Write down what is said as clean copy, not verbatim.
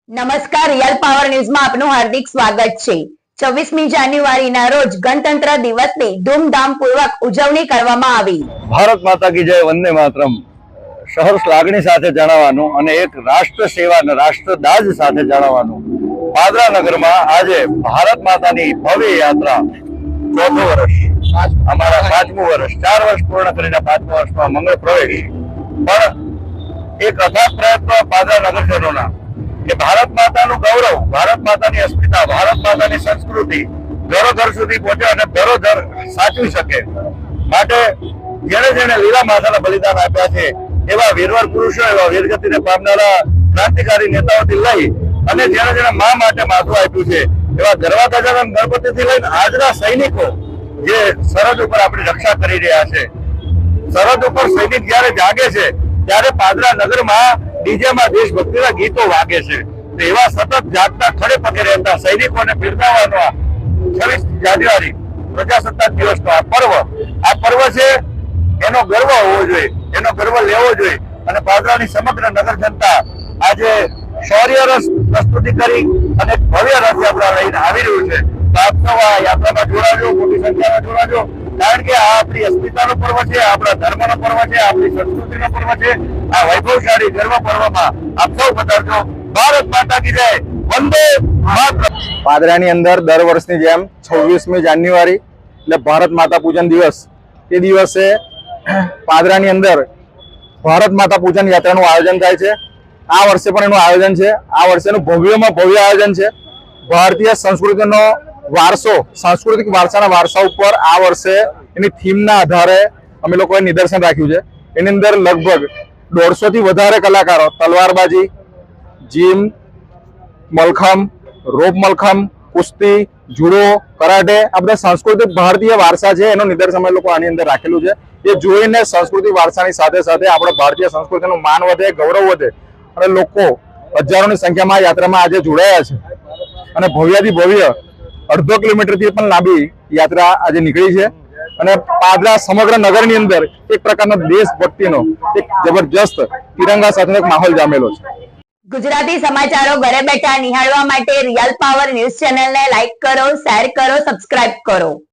નમસ્કાર, real power ન્યૂઝમાં આપનું હાર્દિક સ્વાગત છે। 26મી જાન્યુઆરીના રોજ ગણતંત્ર દિવસની ધૂમધામપૂર્વક ઉજવણી કરવામાં આવી। ભારત માતા કી જય, વંદે માતરમ સહર્ષ લાગણી સાથે જણાવવાનું અને એક રાષ્ટ્ર સેવા અને રાષ્ટ્રદાજ સાથે જણાવવાનું। પાદરા નગરમાં આજે ભારત માતાની ભવ્ય યાત્રા ચોથું વર્ષ, અમારા 5મું વર્ષ, 4 વર્ષ પૂર્ણ કરીને 5મા વર્ષમાં મંગળ પ્રવેશ। પણ એક અથાગ પ્રયત્ન પાદરા નગરજનોના કે ભારત માતાનું ગૌરવ, ભારત માતાની અસ્મિતા, ભારત માતાની સંસ્કૃતિ ઘરો ઘર સુધી પહોંચે અને ઘરો ઘર સાચવી શકે માટે જેણે જેણે લીલા માતાના બલિદાન આપ્યા છે એવા વીરવર પુરુષો, એવા વીરગતિને પામનારા ક્રાંતિકારી નેતાઓથી લઈ અને જેણે જેણે મા માટે માથું આપ્યું છે એવા ગરવા ગજાનન ગણપતિથી લઈને આજના સૈનિકો જે સરહદ ઉપર આપણી રક્ષા કરી રહ્યા છે। સરહદ ઉપર સૈનિક જયારે જાગે છે ત્યારે પાદરા નગરમાં ડીજેમાં દેશભક્તિના ગીતો વાગે છે। એવા સતત જાગતા ખડે પગે રહેતા સૈનિકોને બિરદાવવાનો 26 જાન્યુઆરી પ્રજાસત્તાક દિવસનો આ પર્વ છે, એનો ગર્વ હોવો જોઈએ, એનો ગર્વ લેવો જોઈએ અને પાદરાની સમગ્ર નગર જનતા આજે શૌર્ય રસ પ્રસ્તુતિ કરી અને ભવ્ય રથયાત્રા લઈને આવી રહ્યું છે। તો આપ સૌ આ યાત્રામાં જોડાજો, મોટી સંખ્યામાં જોડાજો, કારણ કે આ આપણી અસ્મિતાનો પર્વ છે, આપણા ધર્મનો પર્વ છે, આપણી સંસ્કૃતિનો પર્વ છે। આ વૈભવશાળી ગર્વ પર્વમાં આપ સૌ પધારજો। ભારત માતા કી જય, વંદે માતરમ। પાદરાની અંદર દર વર્ષની જેમ 26મી જાન્યુઆરી એટલે ભારત માતા પૂજન દિવસ, તે દિવસે પાદરાની અંદર ભારત માતા પૂજન યાત્રાનું આયોજન થાય છે। આ વર્ષે પણ એનું આયોજન છે। આ વર્ષેનું ભવ્યમાં ભવ્ય આયોજન છે। ભારતીય સંસ્કૃતિનો વારસો, સાંસ્કૃતિક વારસા ઉપર આ વર્ષે એની થીમના આધારે અમે લોકોએ નિદર્શન રાખ્યું છે। એની અંદર લગભગ 150 થી વધારે કલાકારો તલવારબાજી, જીમ, મલખમ, રોપ મલખમ, કુસ્તી, જુડો, કરાટે, આ બધા સાંસ્કૃતિક ભારતીય વારસા છે એનું નિદર્શન અમે લોકો આની અંદર રાખેલું છે। એ જોઈને સંસ્કૃતિ વારસાની સાથે સાથે આપણે ભારતીય સંસ્કૃતિનું માન વધે, ગૌરવ વધે અને લોકો હજારોની સંખ્યામાં યાત્રામાં આજે જોડાયા છે અને ભવ્યથી ભવ્ય 1.5 કિલોમીટરથી પણ લાંબી યાત્રા આજે નીકળી છે અને પાદરા સમગ્ર નગરની અંદર એક પ્રકારનો દેશભક્તિનો એક જબરજસ્ત તિરંગા સાથેનો એક માહોલ જામેલો છે। ગુજરાતી સમાચારો ઘરે બેઠા નિહાળવા માટે રિયલ પાવર ન્યૂઝ ચેનલને લાઈક કરો, શેર કરો, સબસ્ક્રાઇબ કરો।